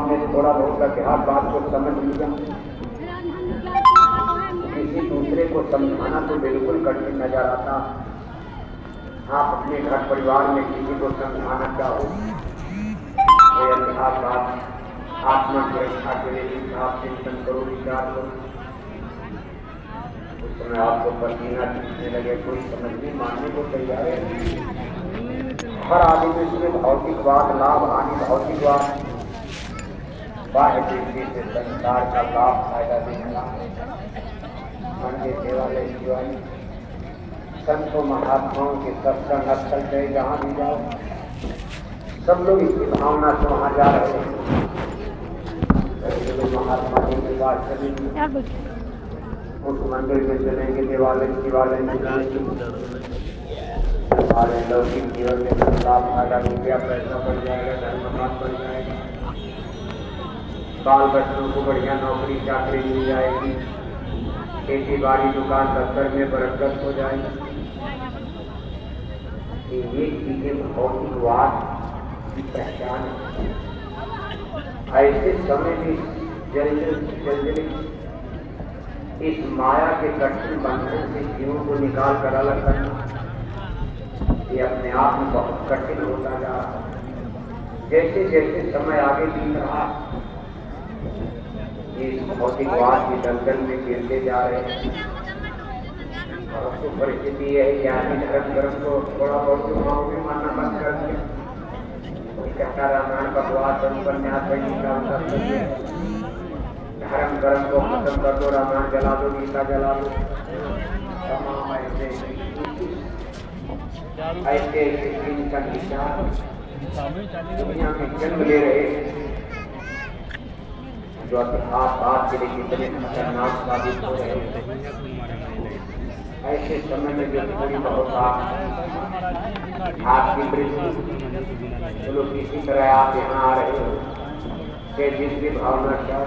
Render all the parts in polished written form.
आपने थोड़ा बहुत अध्यात्म बात को समझ लिया, किसी दूसरे को समझाना तो बिल्कुल कठिन नजर आता। आप अपने घर परिवार में किसी को समझाना चाहो, कोई अध्यात्म बात आत्मा सुरक्षा के लिए आप चिंतन करो, विचार करो, उस समय आपको पसीना छूटने लगे, कोई समझने मानने को तैयार है। हर आदमी में भौतिकवाद, लाभ हानि भौतिकवाद, बाह्य दृष्टि से संसार का लाभ फायदा देना, मंदिर देवालय शिवालय संतों महात्माओं के सत्संग स्थल गए, जहाँ भी जाओ सब लोग इसकी भावना से वहाँ जा रहे हैं। महात्मा जी के पास चलेंगे, उस मंदिर में चलेंगे, देवालय शिवालय में जाएंगे, हमारे लौकिक जीवन में लाभ फायदा, रुपया पैसा बढ़ जाएगा, धर्म मकान बढ़ जाएगा, बाल बच्चों को बढ़िया नौकरी चाकरी मिल जाएगी, खेती बाड़ी दुकान दफ्तर में बरकत हो जाएगी। ये चीजें भौतिकवाद की पहचान है। ऐसे समय में जल्दी इस माया के कठिन बंधन से जीवों को निकाल कर अलग करना, ये अपने आप में बहुत कठिन होता जा रहा है। जैसे जैसे समय आगे बीत रहा, इस भौतिकवाद की दलदल में गिरते जा रहे हैं। और अब तो परिस्थिति यह है कि आदमी धर्म को थोड़ा बहुत युवाओं में मानना बंद कर दिया। कोई कहता रामायण बकवास उपन्यास है, गीता धर्म कर्म को खत्म कर दो, रामायण जला दो, गीता जला दो, तमाम ऐसे दुनिया में जन्म ले रहे जो आप के लिए कितने खतरनाक साबित हो रहे हैं। ऐसे समय में जो थोड़ी बहुत आपकी वृत्ति, चलो किसी तरह आप यहाँ आ रहे हो, कि जिसकी भावना क्या,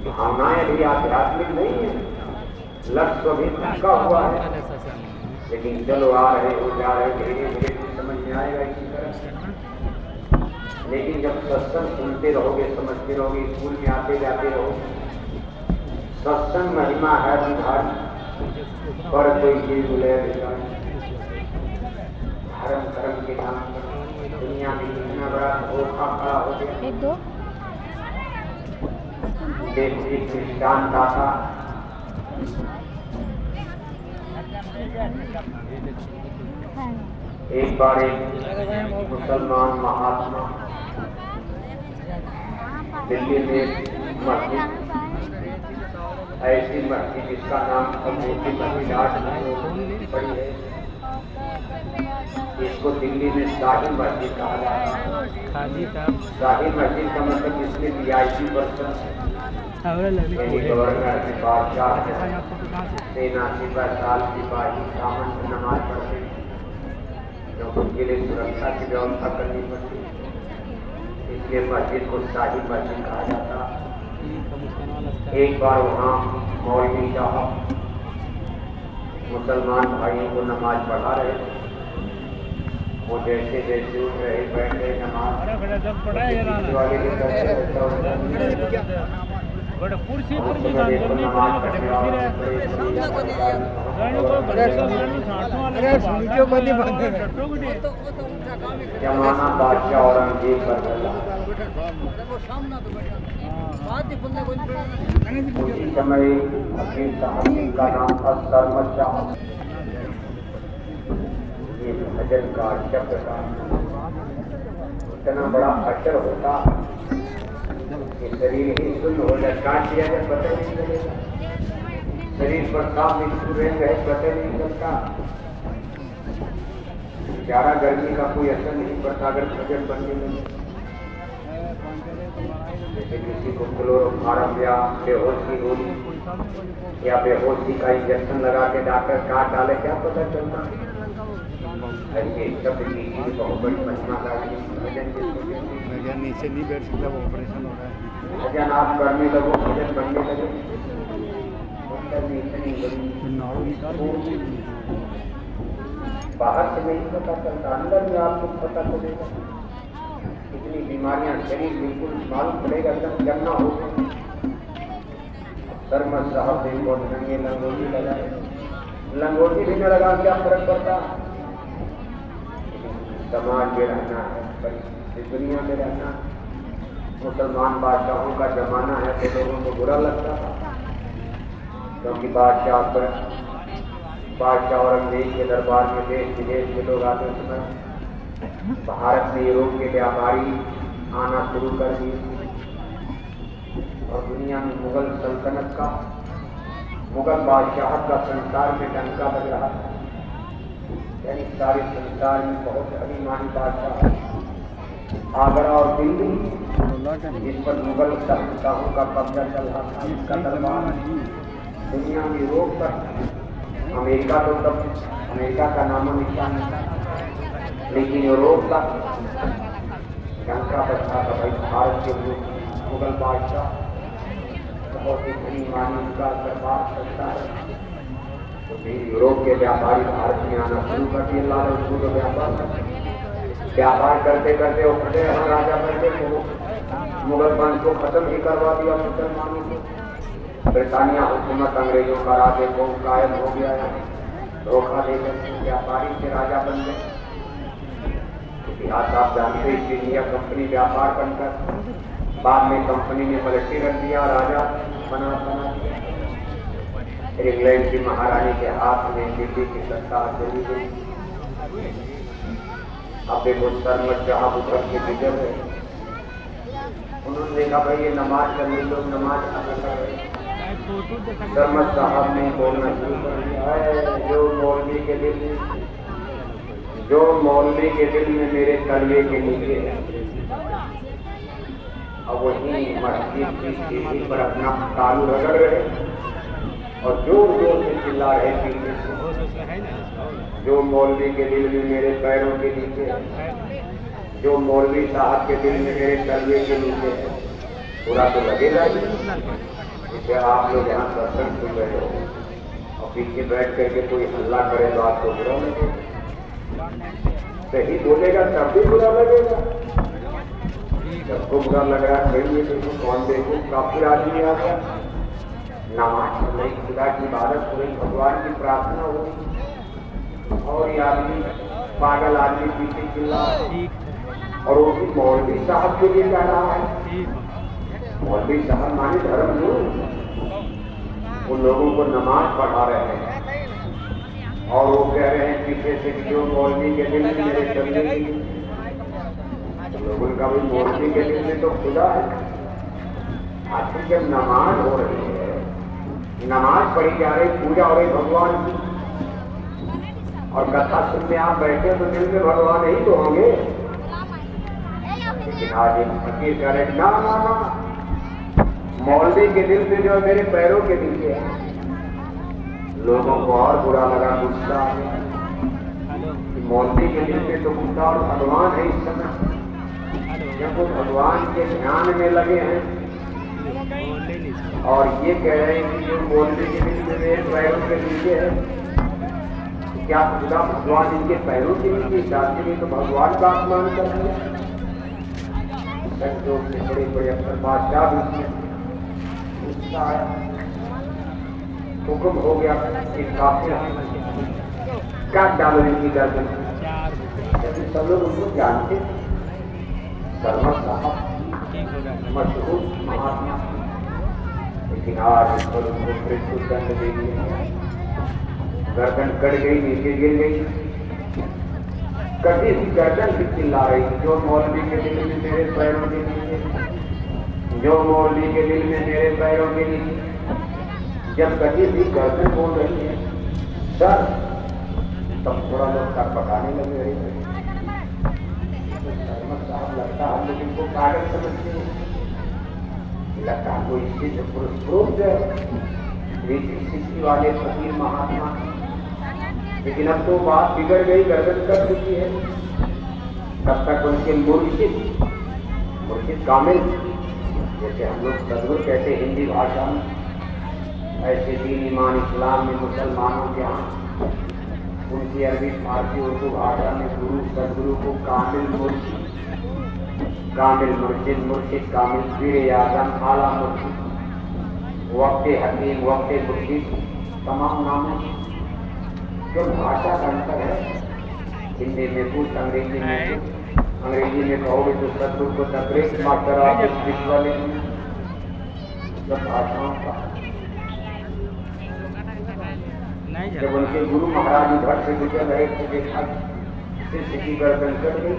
भावनाएं भी आध्यात्मिक नहीं है, लक्ष्य भी थका हुआ है, लेकिन चलो आ रहे हो, जा रहे, धीरे धीरे कुछ समझ में आएगा इसी तरह। लेकिन जब सत्संग सुनते रहोगे, समझते रहोगे, स्कूल में आते जाते रहोगे, सत्संग महिमा है विधान पर कोई चीज बोले, धर्म कर्म के नाम पर दुनिया में कितना बड़ा धोखा खड़ा हो गया। देखिए क्रिश्चियन दाता एक बार एक मुसलमान महात्मा दिल्ली में मस्जिद, ऐसी मस्जिद जिसका नाम मोती मस्जिद पड़ी है, इसको दिल्ली में शाही मस्जिद कहा जाता है। शाही मस्जिद का मतलब जिसमें VIP पर्सन, गवर्नर, बादशाह, सेना, सिपाही, साल सिपाही, सामंत नमाज पढ़ते, जो उनके लिए सुरक्षा की व्यवस्था करनी पड़ती, इसलिए मस्जिद को शाही मस्जिद कहा जाता। एक बार वहाँ मौलवी साहब मुसलमान भाइयों को नमाज पढ़ा रहे थे। वो जैसे जैसे उठ रहे, बैठ रहे, नमाज वाले के जमाना बादशाह औरंगजेब पर चला। उसी समय अपने साहब का नाम था सरमद शाह। ये भजन का शब्द का इतना बड़ा अक्षर होता कि शरीर ही शून्य हो जाए, काट दिया जाए पता ही नहीं चलेगा, शरीर पर साफ इंस्ट्रूमेंट है पता ही नहीं चलता। ज्यादा गर्मी का कोई असर नहीं पड़ता अगर भजन बनने में। जैसे किसी को क्लोरोफार्म या बेहोशी होगी या बेहोशी का इंजेक्शन लगा के डॉक्टर काट डाले, क्या पता चलता। ऐसे शब्द की बहुत बड़ी महिमा का भजन नीचे नहीं बैठ सकता, वो ऑपरेशन हो रहा है। भजन आप करने लगो, भजन बनने लगे, बाहर से नहीं पता चलता, अंदर में आपको पता चलेगा। इतनी बीमारियां, शरीर बिल्कुल मालूम पड़ेगा एकदम जमना हो गया। सरमत साहब ने बहुत ढंगे लंगोटी लगाए, लंगोटी भी न लगा क्या फर्क पड़ता। समाज में रहना है, इस दुनिया में रहना। मुसलमान बादशाहों का जमाना है तो लोगों को बुरा लगता था, क्योंकि बादशाह औरंगजेब के दरबार में देश विदेश के लोग आते समय भारत में यूरोप के व्यापारी आना शुरू कर दिए और दुनिया में मुगल सल्तनत का, मुगल बादशाहत का संसार में डंका लग रहा था। यानी सारे संसार में बहुत अभिमानी बादशाह आगरा और दिल्ली, जिस पर मुगल शासकों का कब्जा चल रहा था, इसका दरबार दुनिया में यूरोप तक, अमेरिका तो तब अमेरिका का नामो निशान नहीं, लेकिन यूरोप तक डंका बजता था। भाई भारत के मुगल बादशाह बहुत ही धनी मानी, उनका दरबार चलता है। तो फिर यूरोप के व्यापारी भारत में आना शुरू कर दिए। लाल और व्यापार करते करते वो फटे हम राजा बनते, मुगल वंश को खत्म ही करवा दिया मुसलमानों को। ब्रिटानिया हुकूमत अंग्रेजों का राजे को कायम हो गया है, धोखा देकर व्यापारी से राजा बन गए। इतिहास आप जानते, ईस्ट इंडिया कंपनी व्यापार बनकर बाद में कंपनी ने पलटी रख दिया, राजा बना दिया। फिर इंग्लैंड की महारानी के हाथ में दिल्ली की सत्ता चली गई। अब देखो सरमत जहां उतर के बिगड़ गए, उन्होंने देखा भाई ये नमाज करने लोग नमाज अदा कर रहे। सरमत साहब ने बोलना शुरू कर दिया है, जो मौलवी के दिल में मेरे तलवे के नीचे है। अब वही मस्जिद की सीढ़ी पर अपना तालू रगड़ रहे और जोर जोर से चिल्ला रहे पीछे से, जो मौलवी के दिल में मेरे पैरों के नीचे है, जो मौलवी साहब के दिल में मेरे तलवे के नीचे है। पूरा तो लगेगा ही। जैसे आप लोग यहाँ सत्संग सुन रहे हो और पीछे बैठ करके कोई हल्ला करे तो आपको बुरा लगेगा, सही बोलेगा तब भी बुरा लगेगा। सबको बुरा लग रहा है, भाई ये देखो कौन देखो, काफी आदमी आ गया, नमाज हो रही, खुदा की इबादत हो रही, भगवान की प्रार्थना हो रही, और ये आदमी पागल आदमी पीछे चिल्ला और वो भी मौलवी साहब के लिए कह रहा है। मौलवी साहब माने धर्मगुरु, वो लोगों को नमाज पढ़ा रहे हैं और वो कह रहे हैं पीछे से कि जो मौलवी के दिल में मेरे चलने की, लोगों का भी मौलवी के दिल में तो खुदा है। आखिर जब नमाज हो रही है, नमाज पढ़ी जा रही, पूजा हो रही भगवान की, और कथा सुनने आप बैठे तो दिल में भगवान ही तो होंगे। लेकिन आज एक फकीर कह रहे ना ना ना, मौलवी के दिल में जो मेरे पैरों के नीचे है। लोगों को और बुरा लगा, गुस्सा आ गया। मौलवी के दिल में तो गुस्सा और भगवान है इस समय, जब वो भगवान के ध्यान में लगे हैं और ये कह रहे हैं कि जो मौलवी के दिल में मेरे पैरों के नीचे है, क्या खुदा भगवान इनके पैरों के नीचे जाते नहीं तो भगवान का अपमान कर दिया। बड़े बड़े अफसर बादशाह भी गुस्सा आया, हुक्म हो गया कि काफिला काट डालो इनकी गर्दन। सब लोग उनको जानते, सरमत साहब मशहूर महात्मा, लेकिन आज इस पर उनको मृत्यु दंड दे दिया। गर्दन कट गई, नीचे गिर गई। कभी भी गर्दन भी चिल्ला रही, जो मौलवी के दिल में मेरे पैरों के नीचे, जो मौलवी के दिल में मेरे पैरों के नीचे। जब कभी भी गर्दन बोल रही है सर, तब थोड़ा लोग सर पकाने लगे रही। सरमत साहब लगता है लेकिन को पागल समझते हैं, लगता है कोई सिद्ध पुरुष रीति सिद्धि वाले फकीर महात्मा। लेकिन अब तो बात बिगड़ गई, गर्दन कर चुकी है। तब तक उनके मुर्शिद कामिल, जैसे हम लोग सदगुरु कहते हिंदी भाषा में, ऐसे दीन ईमान इस्लाम में मुसलमानों के यहाँ उनकी अरबी फारसी उर्दू भाषा में गुरु सदगुरु को कामिल मुर्शिद कामिल मुर्शिद, मुर्शिद कामिल, पीर आजम, आला मुर्शिद, वक्त हकीम, वक्त मुर्शिद, तमाम नाम है। जो भाषा का अंतर है, हिंदी में कुछ, अंग्रेजी में कुछ। अंग्रेजी में कहोगे तो सदगुरु को the great master of spiritualism, जब भाषाओं का जब उनके गुरु महाराज घर से गुजर रहे थे, देखा शिष्य की गर्दन कट गई,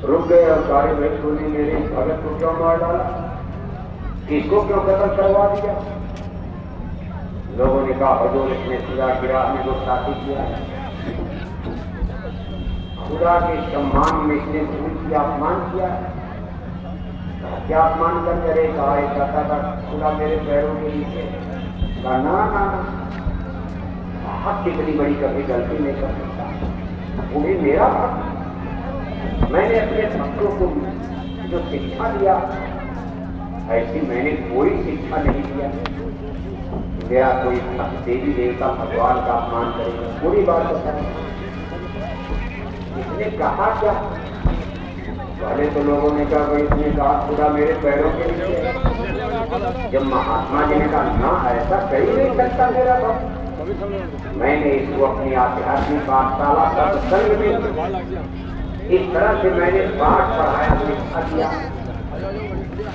रुक गए और सारे भाई तूने मेरे भगत को क्यों मार डाला, इसको क्यों कत्ल करवा दिया। लोगों ने कहा हजूर इसने खुदा की राह में गुस्ताखी किया है, खुदा के सम्मान में इसने भूल किया, अपमान किया है। क्या अपमान कर करे, कहा एक कहता था खुदा मेरे पैरों के नीचे, कहा ना ना हक कितनी बड़ी कभी गलती नहीं कर सकता, वो भी मेरा हक। मैंने अपने भक्तों को जो शिक्षा दिया ऐसी मैंने कोई शिक्षा नहीं दिया। मेरा कोई देवी देवता भगवान का अपमान करेगा, पूरी बात बताए। इसने कहा क्या, पहले तो लोगों ने कहा भाई इसने कहा खुदा मेरे पैरों के नीचे। जब महात्मा जी ने कहा ना ऐसा कहीं नहीं सकता मेरा भक्त, मैंने इसको अपनी आध्यात्मिक पाठशाला सत्संग में इस तरह से मैंने पाठ पढ़ाया, शिक्षा दिया।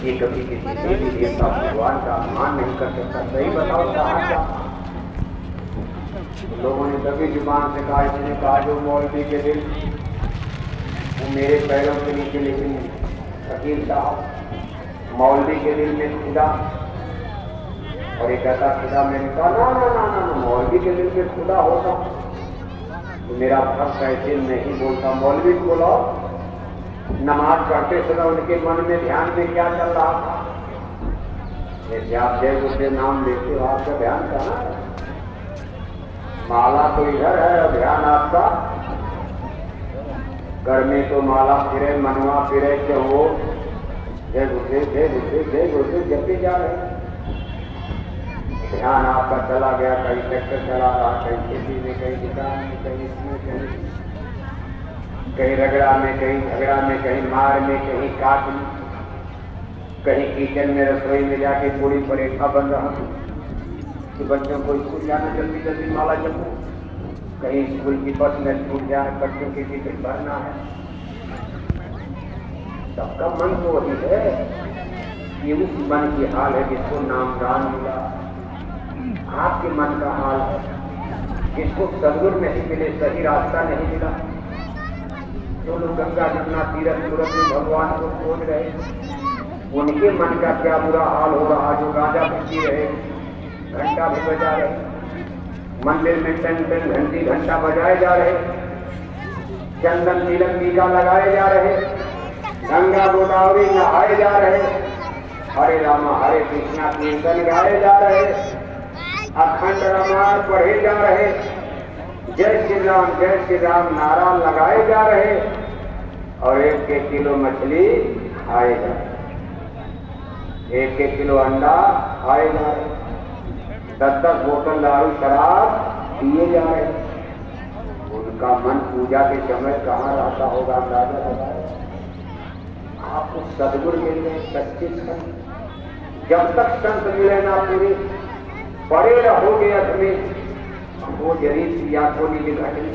ये कभी किसी देवी देवता भगवान का अपमान नहीं कर सकता। सही बताओ कहा क्या। लोगों ने कभी जुबान से कहा, इसने कहा जो मौलवी के दिल वो मेरे पैरों के नीचे, लेकिन फकीर साहब मौलवी के दिल में खुदा, और एक ऐसा खुदा। मैंने कहा ना ना ना ना ना, मौलवी के दिल में खुदा होता तो मेरा भक्त ऐसे नहीं बोलता। मौलवी बोला नमाज पढ़ते समय उनके मन में ध्यान में क्या चल रहा था, जैसे आप जय गुरु नाम लेते हो आपका ध्यान कहाँ है, माला तो इधर है और ध्यान आपका घर में। तो माला फिरे, मनवा फिरे, क्यों हो जय गुरु जय गुरु जय गुरु जपते जा रहे, ध्यान आपका चला गया, कहीं ट्रैक्टर चला रहा, कहीं खेती में, कहीं दुकान में, कहीं इसमें, कहीं रगड़ा में, कहीं झगड़ा में, कहीं मार में, कहीं काट में, कहीं किचन में रसोई में जाके पूरी परेखा बन रहा कि बच्चों को स्कूल जाना जल्दी जल्दी माला जपो, कहीं स्कूल की बस में छूट जाए, बच्चों की टिकट भरना है। सबका मन तो वही है, ये उस मन की हाल है जिसको नाम दान मिला। आपके मन का हाल है जिसको सदगुरु नहीं मिले, सही रास्ता नहीं मिला। जो लोग गंगा जमुना तीरथ सूरत में भगवान को खोज रहे, उनके मन का क्या बुरा हाल हो रहा। जो गाजा पीती रहे, घंटा भी बजा रहे, मंदिर में टन टन घंटी घंटा बजाए जा रहे, चंदन तिलक टीका लगाए जा रहे, गंगा गोदावरी नहाए जा रहे, हरे राम हरे कृष्णा कीर्तन गाए जा रहे, अखंड रामायण पढ़े जा रहे, जय श्री राम नारा लगाए जा रहे, और 1 किलो मछली खाए जा रहे, 1 किलो अंडा खाए जा रहे, 10 बोतल दारू शराब पिए जा रहे। उनका मन पूजा के समय कहाँ रहता होगा, अंदाजा लगाए। आपको सदगुरु मिल गए, सच्चे संत। जब तक संत मिले ना पूरे पड़े रहोगे अधमें, वो जरीब की आंखों की घटनी।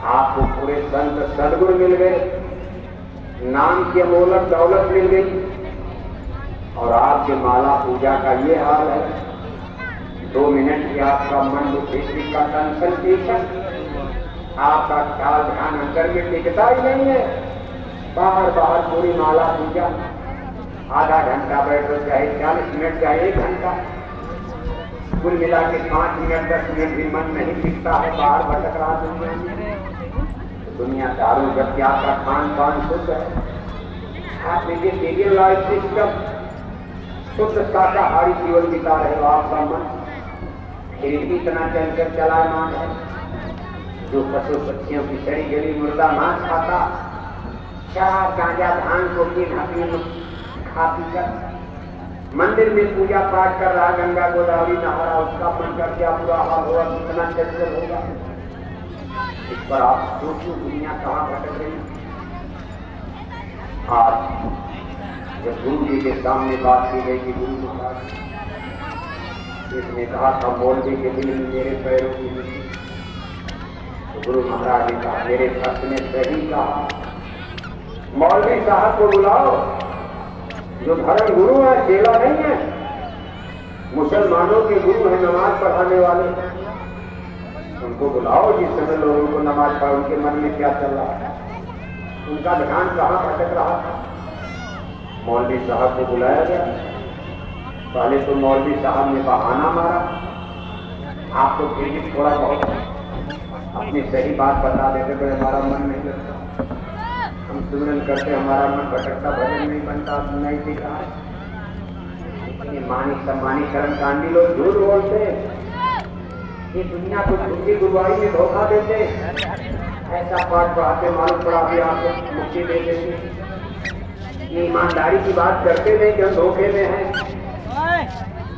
आपको पूरे संत सदगुरु मिल गए, नाम की अमोलक दौलत मिल गई, और आपके माला पूजा का ये हाल है। 2 मिनट की आपका मन बुद्धि का कंसल्टेशन, आपका ख्याल ध्यान अंदर में टिकता ही नहीं है। बाहर बाहर पूरी माला पूजा, आधा घंटा बैठो, चाहे 40 मिनट, चाहे 1 घंटा, कुल मिला के 5 मिनट 10 मिनट भी मन नहीं टिकता है, बाहर भटक रहा दुनिया में। दुनिया दारू, जबकि आपका खान पान शुद्ध है। आप देखिए सीरियल लाइफ सिस्टम, शुद्ध शाकाहारी जीवन बिता रहे हो, आपका मन फिर भी इतना चलकर चलायमान है। जो पशु पक्षियों की सड़ी गली मुर्दा मांस खाता, शराब गांजा भांग को खा पी कर मंदिर में पूजा पाठ कर रहा, गंगा गोदावरी नहा रहा, उसका मन का क्या बुरा हाल होगा, कितना चंचल होगा। इस पर आप सोचो दुनिया कहाँ भटक रही। आज जब गुरु जी के सामने बात की गई कि गुरु महाराज, इसने कहा था मौलवी के दिल में मेरे पैरों की मिट्टी, तो गुरु महाराज ने कहा मेरे भक्त ने सही कहा, मौलवी साहब को बुलाओ, जो धर्म गुरु है, चेला नहीं है। मुसलमानों के गुरु है नमाज पढ़ाने वाले, उनको बुलाओ। जिस समय लोगों को नमाज पढ़, उनके मन में क्या चल रहा है, उनका ध्यान कहाँ भटक रहा था। मौलवी साहब को बुलाया गया। पहले तो मौलवी साहब ने बहाना मारा, आप तो फिर भी थोड़ा बहुत अपनी सही बात बता देते तो हमारा मन नहीं लगता, हम सुमरन करते हमारा मन भटकता, भजन नहीं बनता, नहीं दिख रहा है। ये मानी सम्मानी कर्म कांडी लोग झूठ बोलते, ये दुनिया को झूठी गुरुवारी में धोखा देते, ऐसा पाठ पढ़ाते मालूम पड़ा भी आपको मुक्ति दे देते। ये ईमानदारी की बात करते नहीं कि हम धोखे में हैं।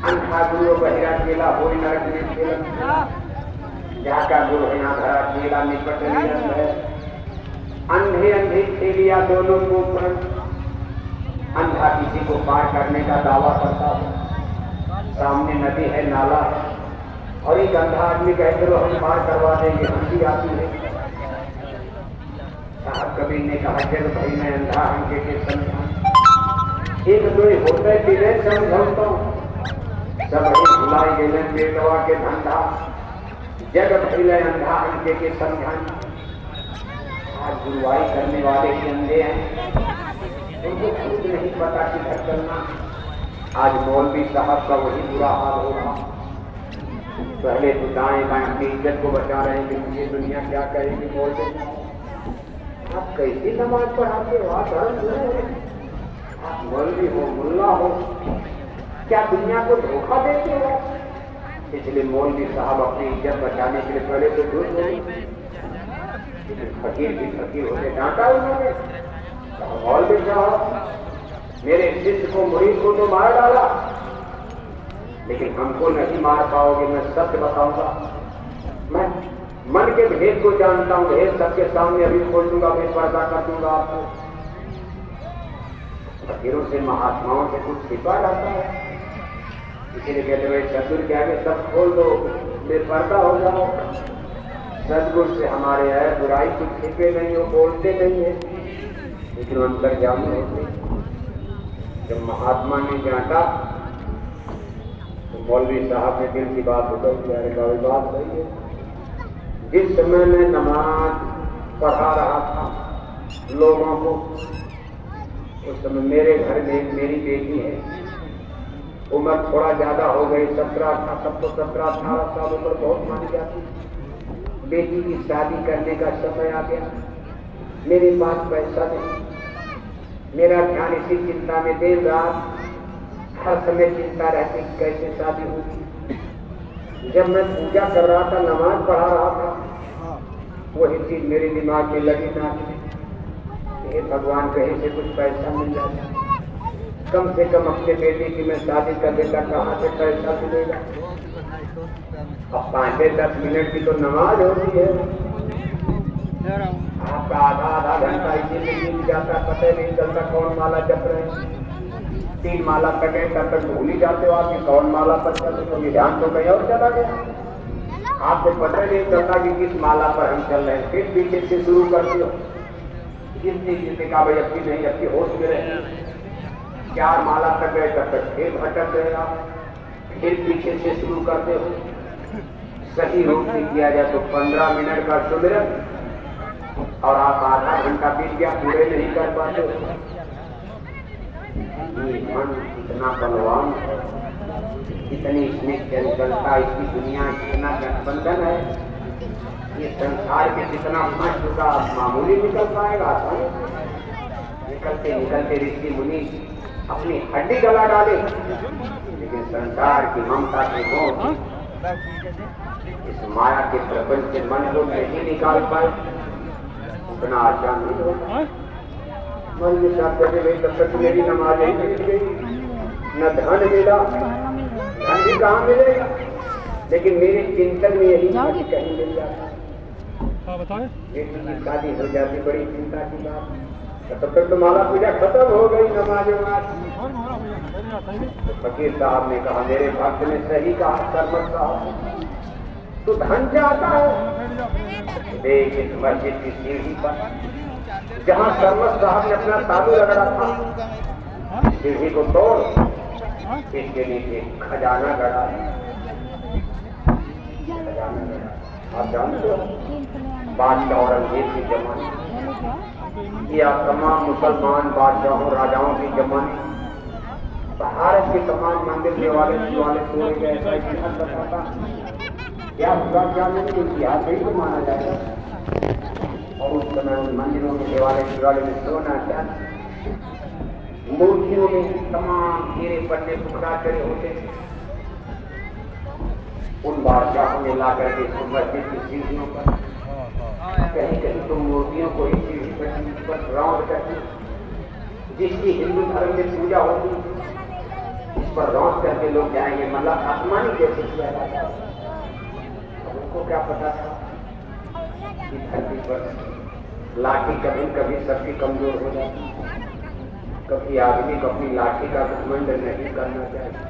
अंधा गुरु बहिरा चेला हो नरक में खेला, जहाँ का गुरु है यहाँ धरा चेला निपट है। अंधे अंधे खेलिया दोनों को पर, अंधा किसी को पार करने का दावा करता है। सामने नदी है, नाला है, और एक अंधा आदमी कहते हो हम पार करवा देंगे, हंसी आती है। साहब कबीर ने कहा जब भाई मैं अंधा अंके के समझा, एक दो होते बिने समझौता, सब ही भुलाई गए बेटवा के धंधा, जग भैले अंधा अंके के समझा। आज गुरुवाई करने वाले के अंधे हैं, उनको खुद नहीं पता किधर चलना। आज मौलवी साहब का वही बुरा हाल हो रहा। पहले तो दाएं बाएं अपनी इज्जत को बचा रहे हैं कि मुझे दुनिया क्या कहेगी। बोलते आप कैसी नमाज पढ़ाते हो, आप आप मौलवी हो, मुल्ला हो, क्या दुनिया को धोखा देते हो। इसलिए मौलवी साहब अपनी इज्जत बचाने के लिए पहले तो झूठ बोले, फकीर भी फकीर होते डांटा उन्होंने। मौलवी साहब मेरे शिष्य को, मुरीद को तो मार डाला, लेकिन हमको नहीं मार पाओगे। मैं सत्य बताऊंगा, मैं मन के भेद को जानता हूं, भेद सबके सामने अभी खोल दूंगा, मैं पर्दा कर दूंगा आपको। फकीरों से, महात्माओं से कुछ छिपा रहता है, इसीलिए कहते हुए सदगुरु के आगे सब खोल दो, बेपर्दा हो जाओ। सदगुरु से हमारे है बुराई कुछ छिपे नहीं हो, बोलते नहीं है, लेकिन अंतर जाने होते। जब महात्मा ने जांटा तो मौलवी साहब ने दिल की बात बताई, बात सही है। जिस समय मैं नमाज पढ़ा रहा था लोगों को, उस समय मेरे घर में मेरी बेटी है, उम्र थोड़ा ज्यादा हो गई, 17 था, तब तो 17-18 साल उम्र बहुत मानी जाती। बेटी की शादी करने का समय आ गया, मेरे पास पैसा नहीं, मेरा ध्यान इसी चिंता में, दिन रात हर समय चिंता रहती कैसे शादी होगी। जब मैं पूजा कर रहा था, नमाज पढ़ा रहा था, वही चीज मेरे दिमाग में लगी ना, हे भगवान कहीं से कुछ पैसा मिल जाता, कम से कम अपने बेटे की मैं शादी कर देता, कहाँ से पैसा मिलेगा। अब 5-10 मिनट की तो नमाज होती है, आपका आधा घंटा इसी में बीत जाता, पता नहीं चलता कौन माला जप रहे हैं। 3 माला तक है, तब तक भूल ही जाते हो आप कौन माला पर चलते, तो ये ध्यान तो कहीं और चला गया, आपको पता नहीं चलता कि किस माला पर हम चल रहे हैं। फिर पीछे से शुरू करते हो, गिनती का भाई अपनी नहीं, अपनी होश में रहे। 4 माला तक गए, तब तक फिर भटक गए आप, फिर पीछे से शुरू करते हो। सही रूप से किया जाए तो 15 मिनट का सुमिरन, और आप आधा घंटा बीत गया, पूरे नहीं कर पाते। मन इतना बलवान है, इतनी इसमें चंचलता, इसकी दुनिया इतना गठबंधन है, ये संसार के जितना फंस चुका मामूली निकल पाएगा आसानी से। निकलते निकलते ऋषि मुनि अपनी हड्डी गला डाले, लेकिन संसार की ममता के मोह इस माया के प्रपंच से मन को नहीं निकाल पाए, उतना आसान नहीं होगा। मन में साथ करते गई, तब तक मेरी नमाज मिल गई, न धन मिला, धन भी कहाँ मिलेगा, लेकिन मेरे चिंतन में यही कहीं मिल जाता। बेटी की शादी हो जाती, बड़ी चिंता की बात, तो फिर तो माला पूजा खत्म हो गई, नमाज वमाज। तो फकीर साहब ने कहा मेरे भक्त ने सही कहा सरमत साहब, तू धन चाहता है। देख इस मस्जिद की सीढ़ी पर जहां सरमत साहब ने अपना तालू रगड़ा था, सीढ़ी को तोड़ इसके नीचे खजाना गड़ा है। खजाना गड़ा आप जानते हो, बादशाह औरंगजेब के जमाने या तमाम मुसलमान बादशाहों राजाओं के जमाने भारत के तमाम मंदिर देवालय शिवालय तोड़े गए। ऐसा इतिहास बताता क्या हुआ, क्या नहीं, इतिहास ही तो माना जाएगा। और उस समय उन मंदिरों के देवालय शिवालय में सोना चांदी मूर्तियों में तमाम हीरे पन्ने टुकड़ा करे होते थे। उन बादशाहों ने ला करके मस्जिद की सीढ़ियों पर कहीं कहीं तो मूर्तियों को ही सीढ़ी पर राउंड करके, जिसकी हिंदू धर्म में पूजा होती इस पर राउंड करके लोग जाएंगे, मतलब आसमानी जैसे किया जाता है। अब उनको क्या पता था कि धरती पर लाठी कभी कभी सबकी कमजोर हो जाती है। कभी आदमी को अपनी लाठी का घमंड नहीं करना चाहिए।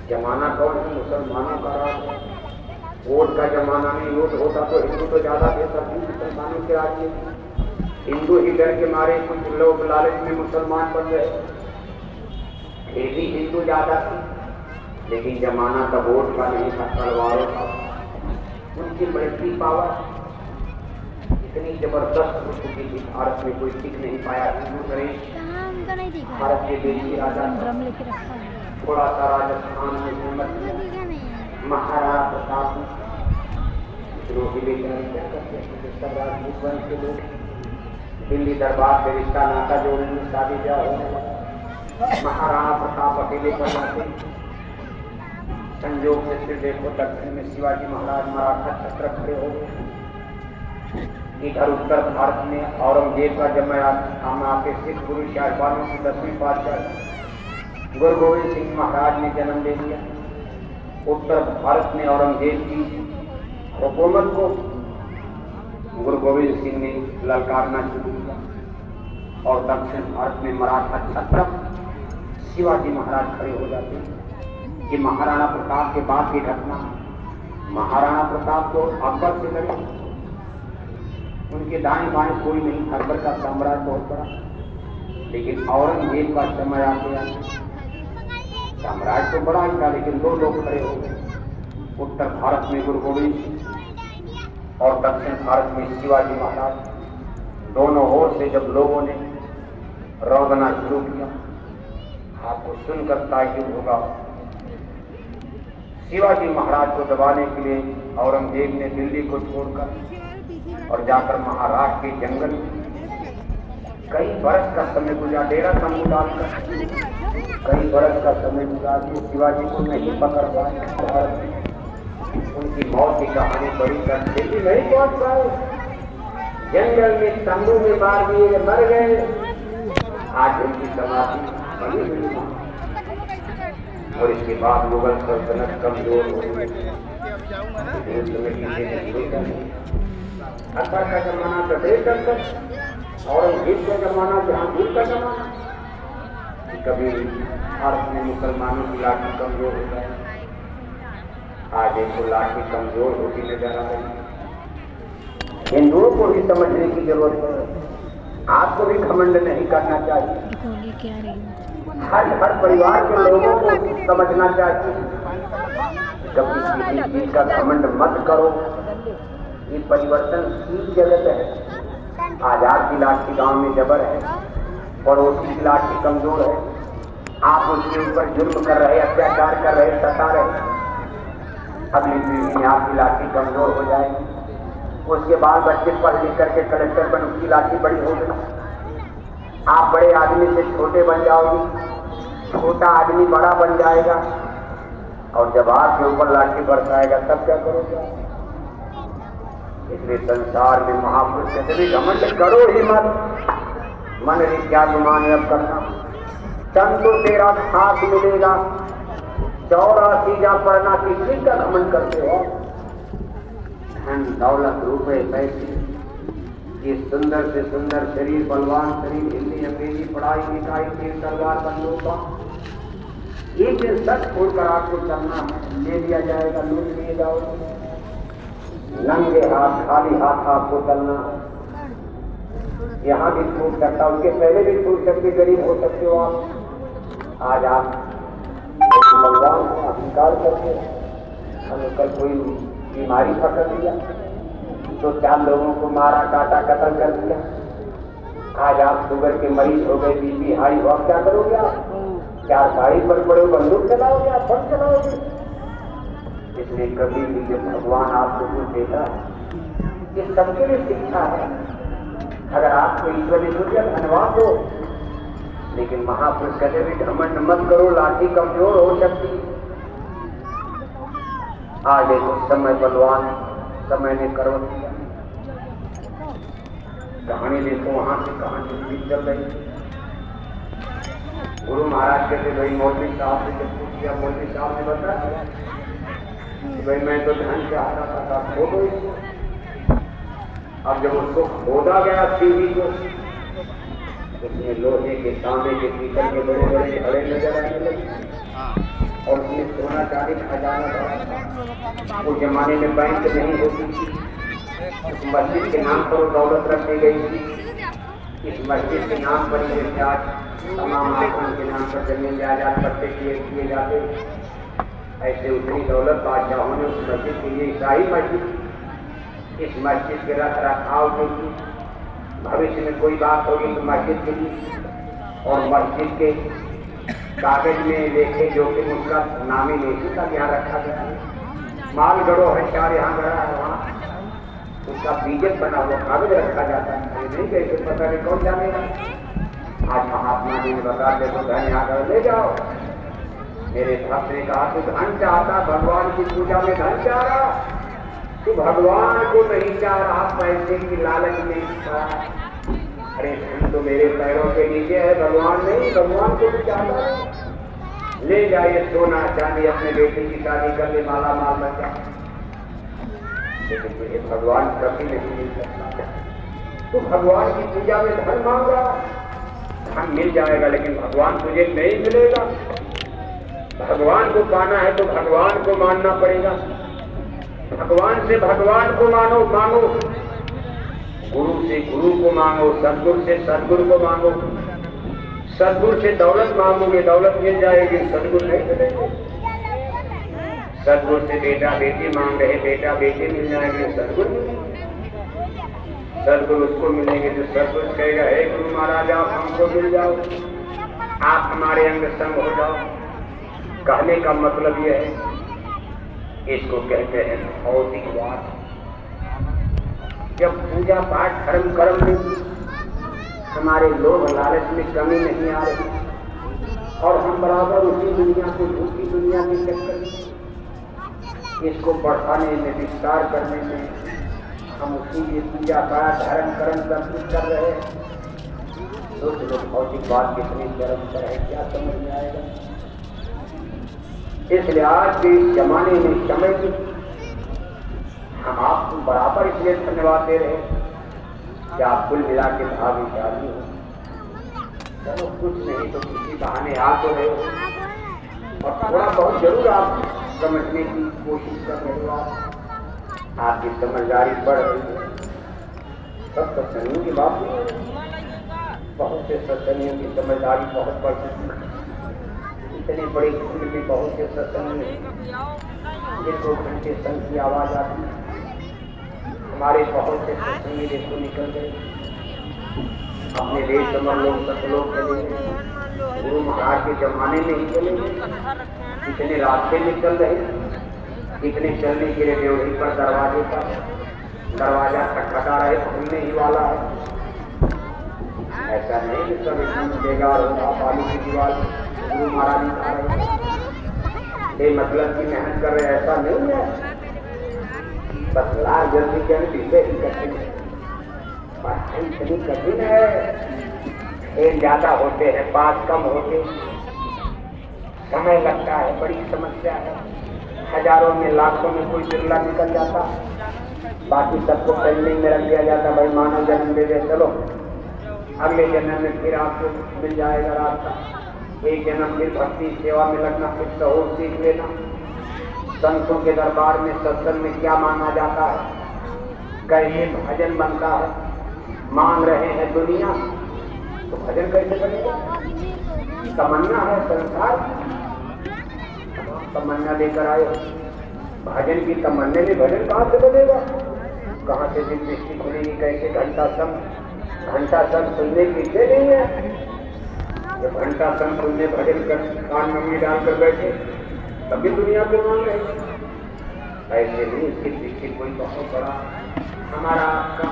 जमाना कौन है, मुसलमानों का राज है। वोट का जमाना नहीं, वोट होता तो हिंदू तो ज्यादा देता भी, मुसलमानों के आदमी हिंदू ही डर के मारे कुछ लोग लालच में मुसलमान बन गए, फिर भी हिंदू ज्यादा थी। लेकिन जमाना का वोट का नहीं था, तलवारों का। उनकी मिलिट्री पावर इतनी जबरदस्त हो चुकी थी, भारत में कोई टिक नहीं पाया। हिंदू नरेश भारत के देशी राजा, थोड़ा सा राजस्थान में हिम्मत महाराणा प्रताप राजपूत वंश के लोग दिल्ली दरबार से रिश्ता नाता जोड़ने शादी ब्याह होने लगा। महाराणा प्रताप अकेले कर जाते। संयोग से फिर देखो दक्षिण में शिवाजी महाराज मराठा छत्र खड़े हो गए। इधर उत्तर भारत में औरंगजेब का जन्म सामने आके सिख गुरु शाहजहां की 10वीं पातशाही गुरु गोविंद सिंह महाराज ने जन्म ले लिया। उत्तर भारत में औरंगजेब की हुकूमत को गुरु गोविंद सिंह ने ललकारना शुरू किया और दक्षिण भारत में मराठा छत्रप शिवाजी महाराज खड़े हो जाते हैं। ये महाराणा प्रताप के बाद की घटना। महाराणा प्रताप को अकबर से लड़े, उनके दाएं बाएं कोई नहीं, अकबर का साम्राज्य बहुत बड़ा। लेकिन औरंगजेब का समय आते साम्राज्य तो बड़ा ही था, लेकिन दो लोग खड़े हो गए। उत्तर भारत में गुरु गोविंद सिंह और दक्षिण भारत में शिवाजी महाराज। दोनों ओर से जब लोगों ने रौंदना शुरू किया, आपको सुनकर ताज्जुब होगा, शिवाजी महाराज को दबाने के लिए औरंगजेब ने दिल्ली को छोड़कर और जाकर महाराष्ट्र के जंगल में कई बरस का समय गुजारा, डेरा तंबू डालकर कई बरस का समय गुजार के शिवाजी को नहीं पकड़ पाए। उनकी मौत की कहानी बड़ी कठिन थी, नहीं पहुंच पाए। जंगल में तंबू में मार दिए, मर गए। आज उनकी समाधि बनी हुई और इसके बाद मुगल सल्तनत कमजोर हो गई। अकबर का जमाना कबीर कर औरंगजेब का जमाना, जहांगीर का जमाना। कभी भारत में मुसलमानों की लाठी कमजोर हो जाए, आज एक लाठी कमजोर होती नजर आ रही। हिंदुओं को भी समझने की जरूरत है, आपको भी घमंड नहीं करना चाहिए। हर परिवार के लोगों को समझना चाहिए, कभी किसी चीज का घमंड मत करो। ये परिवर्तनशील जगत है। आजाद की लाठी गांव में जबर है और उसकी लाठी कमजोर है। आप उसके ऊपर जुल्म कर रहे, अत्याचार कर रहे, सता रहे। अगली पीढ़ी में आपकी लाठी कमजोर हो जाएगी। उसके बाद बच्चे पढ़ लिख करके कलेक्टर बन, उसकी लाठी बड़ी हो गई। आप बड़े आदमी से छोटे बन जाओगे, छोटा आदमी बड़ा बन जाएगा। और जब आपके ऊपर लाठी बरसाएगा तब क्या करोगे? इसलिए संसार में महापुरुष कहते भी घमंड करो ही मत, मन रे क्या गुमान अब करना। तन तो तेरा साथ मिलेगा, 84 जा पढ़ना, किसी का घमंड करते हो? धन दौलत रुपए पैसे ये सुंदर से सुंदर शरीर, बलवान शरीर, हिंदी अंग्रेजी पढ़ाई लिखाई, तीर तलवार बंदूक, एक दिन सच छोड़कर आपको चलना है। ले लिया जाएगा, लूट लिए जाओगे, नंगे हाथ खाली हाथ आपको चलना है। यहाँ भी छूट सकता, उसके पहले भी छूट सकते, गरीब हो सकते हो आप। आज आप भगवान को अस्वीकार करके हमें कल कोई बीमारी पकड़ लिया तो 4 लोगों को मारा, काटा, कत्ल कर दिया। आज आप शुगर के मरीज हो गए, बीपी हाई हो, क्या करोगे आप? 4 साड़ी पर पड़े बंदूक चलाओगे, आप बंद चलाओगे? इसलिए कभी भी जब भगवान आपको कुछ देता है, ये सबके लिए शिक्षा है। अगर आपको ईश्वर ने दिया धन्यवाद दो, लेकिन महापुरुष कहते भी घमंड मत करो, लाठी कमजोर हो सकती। आज देखो समय बलवान, समय ने करवट दिया। कहानी देखो वहां से कहां चुटकी चल रही। गुरु महाराज कहते भाई मौलवी साहब से जब पूछ किया, मौलवी साहब ने बताया भाई मैं तो धन चाह रहा था, खोदो इसको। अब जब उसको खोदा गया सीढ़ी को, उसमें लोहे के, तांबे के, पीतल के बड़े बड़े घड़े नजर आने लगे और उसमें सोना चांदी खजाना था। उस जमाने में बैंक नहीं होती थी, इस मस्जिद के नाम पर वो दौलत रख दी गई थी। इस मस्जिद के नाम पर जैसे आज तमाम आश्रम के नाम पर जमीन जायदाद पट्टे किए जाते, ऐसे उतनी दौलत बादशाहों ने उस मस्जिद के लिए, ईसाई मस्जिद, इस मस्जिद के रख रखाव के लिए, भविष्य में कोई बात होगी तो मस्जिद के लिए, और मस्जिद के कागज में लेखे जो कि उसका नामी लेखी का यहाँ रखा गया है। माल गड़ो है, 4 यहाँ गड़ा है, वहाँ उसका बीजक बना हुआ कागज रखा जाता है। नहीं कैसे पता नहीं कौन जानेगा। आज महात्मा जी ने बता दे तो धन यहाँ कर ले जाओ। मेरे भक्त ने कहा तू धन चाहता, भगवान की पूजा में धन चाह रहा, तू भगवान को नहीं चाह रहा, पैसे की लालच में। अरे धन तो मेरे पैरों के नीचे है, भगवान नहीं, भगवान को भी चाहता है। ले जाइए सोना चांदी, अपने बेटे की शादी कर ले, माला माल बचा। लेकिन तुझे भगवान कभी नहीं मिल सकता। तो भगवान की पूजा में धन मांग रहा, धन मिल जाएगा लेकिन भगवान तुझे नहीं मिलेगा। भगवान को पाना है तो भगवान को मानना पड़ेगा। भगवान से भगवान को मानो, गुरु से गुरु को मांगो, सदगुरु से सदगुरु को मांगो। सदगुरु से दौलत मांगोगे, दौलत मिल जाएगी, सदगुरु नहीं मिलेगी। सदगुरु से बेटा बेटी मांग रहे, बेटा बेटी मिल जाएंगे, सदगुरु सदगुरु उसको मिलेंगे जो सदगुरु कहेगा हे गुरु महाराज आप हमको मिल जाओ, आप हमारे अंग संग हो जाओ। कहने का मतलब यह है, इसको कहते हैं भौतिकवाद। जब पूजा पाठ धर्म कर्म में हमारे लोभ लालच में कमी नहीं आ रही और हम बराबर उसी दुनिया को, झूठी दुनिया के चक्कर में, इसको बढ़ाने में, विस्तार करने में हम उसी लिए पूजा पाठ धर्म कर्म सब कुछ कर रहे हैं। तो भौतिकवाद कितनी चरम पर है, क्या समझ में आएगा। इसलिए आज के जमाने में समय की हम आपको बराबर इसलिए धन्यवाद दे रहे हैं कि आप कुल मिला के भाग्यशाली हो। चलो कुछ नहीं तो किसी बहाने आ तो रहे हो और थोड़ा बहुत जरूर आप समझने की कोशिश कर रहे हो। आपकी समझदारी बढ़ रही है। सब सत्संगियों की बात नहीं, बहुत से सत्संगियों की समझदारी बहुत बढ़ चुकी है। इतनी बड़ी भूमि में बहुत से सत्संग में 1-2 घंटे संघ की आवाज आती है। हमारे बहुत से सत्संगी देखो निकल गए, अपने देश समर लोग सतलोक चले गए, गुरु महाराज के जमाने में ही चले गए। इतने रास्ते निकल रहे, इतने चलने के लिए वहीं पर दरवाजे पर दरवाजा खटखटा रहे, खुलने ही वाला है। ऐसा नहीं कि सब एकदम बेकार होगा, पानी की दीवार गुरु महाराज आ रहे मतलब की मेहनत कर रहे, ऐसा नहीं है। बस लाल जल्दी के पीछे ही करते हैं। पढ़ाई इतनी कठिन है, खेल ज्यादा होते हैं, पास कम होते, समय लगता है, बड़ी समस्या है। हजारों में लाखों में कोई बिरला निकल जाता, बाकी सबको पेंडिंग में रख दिया जाता, भाई मानव जन्म दे दिया, चलो अगले जन्म में फिर आपको मिल जाएगा रास्ता, एक जन्म फिर भक्ति सेवा में लगना, फिर सहूर सीख लेना। संतों के दरबार में सत्संग में क्या मांगा जाता है, कैसे भजन बनता है। मांग रहे हैं दुनिया तो भजन कैसे बनेगा? तमन्ना है संसार, तमन्ना लेकर आए, भजन की तमन्ने में भजन कहाँ से बनेगा? कहाँ से दिल दृष्टि खुलेगी? कैसे? घंटा सब सुनने की इच्छा नहीं है। जब घंटा सब सुनने भजन कर कान में डालकर बैठे तभी दुनिया को मांग रहे। ऐसे नहीं, इसकी दृष्टि कोई बहुत बड़ा हमारा आपका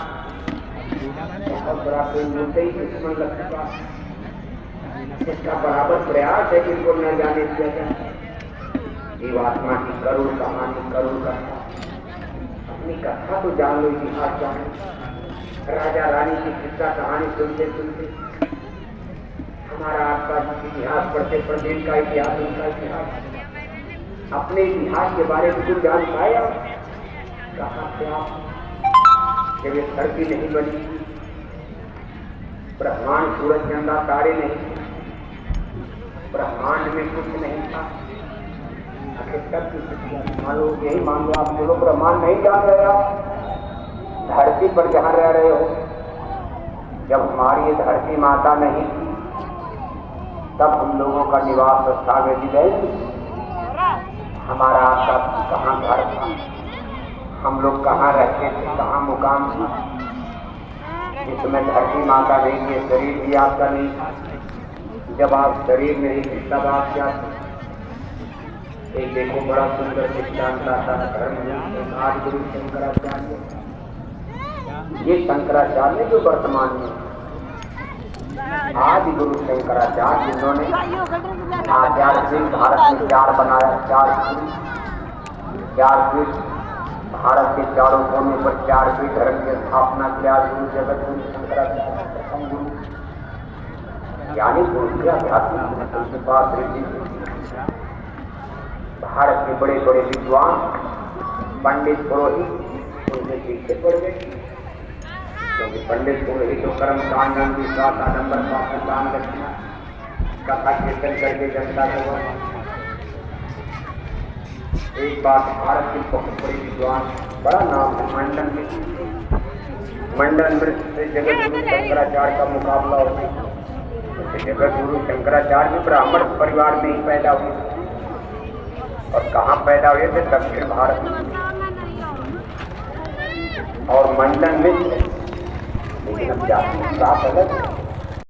बहुत बड़ा कोई मुद्दे ही दुश्मन लग चुका, इसका बराबर प्रयास है कि इनको न जाने दिया जाए। जीवात्मा की करुण कहानी, करुण कथा, अपनी कथा तो जान लो, इतिहास जानो। राजा रानी की किस्सा कहानी सुनते सुनते हमारा आपका इतिहास पढ़ते पढ़ते इनका इतिहास, उनका इतिहास, अपने इतिहास के बारे में कुछ जान पाए आप? कहाँ से आप? जब ये धरती नहीं बनी, ब्रह्मांड सूरज चंदा तारे नहीं, ब्रह्मांड में कुछ नहीं था, आखिर तक मान लो, यही मान लो आप लोग ब्रह्मांड नहीं जान रहे, आप धरती पर जहाँ रह रहे हो, जब हमारी ये धरती माता नहीं थी तब हम लोगों का निवास स्थान में भी हमारा आपका कहाँ घर था, हम लोग कहाँ रहते थे, कहाँ मुकाम था। जिसमें धरती माता नहीं थी, शरीर भी आपका नहीं था, जब आप शरीर में ही तब आप क्या थे? एक देखो बड़ा सुंदर सिद्धांत आता है धर्म आदि गुरु शंकराचार्य, ये शंकराचार्य जो वर्तमान में आदि गुरु शंकराचार्य, जिन्होंने आध्यात्मिक भारत में चार बनाया, चार पीठ, भारत के चारों कोने पर चार पीठ धर्म की स्थापना किया। गुरु जगत गुरु शंकराचार्य प्रथम गुरु, यानी गुरु के आध्यात्मिक पास भारत के बड़े बड़े विद्वान पंडित पुरोहित उनके पीछे पड़ गए, क्योंकि पंडित पुरोहित तो कर्म कांड, विश्वास, आडंबर, दान दक्षिणा, कथा कीर्तन करके जनता को। एक बात, भारत के बहुत बड़े विद्वान, बड़ा नाम है मंडन मृत से जगत गुरु शंकराचार्य का मुकाबला हो गया। जगत गुरु शंकराचार्य भी ब्राह्मण परिवार में ही पैदा हुए, और कहाँ पैदा हुए थे? दक्षिण भारत में। और मंडन मिश्र, लेकिन अब जाति साफ अलग है।